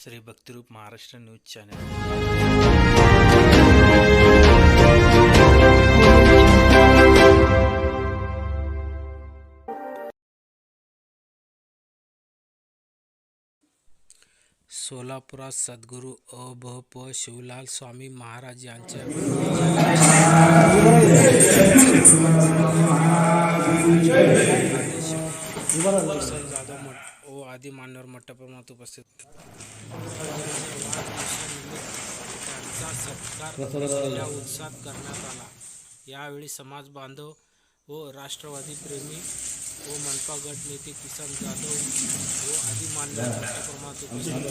Shri Bhaktirup Maharashtra news channel. सोलापुरात सद्गुरू अ.भ.प. शिवलाल स्वामी महाराज यांच्या जाधव व आदी मान्यवर मोठ्या प्रमाणात उपस्थित। त्यांचा सत्कार उत्साहात करण्यात आला। यावेळी समाज बांधव व राष्ट्रवादी प्रेमी व मनपा गट नेते किसन जाधव व आदी मान्यवर मोठ्या प्रमाणात उपस्थित।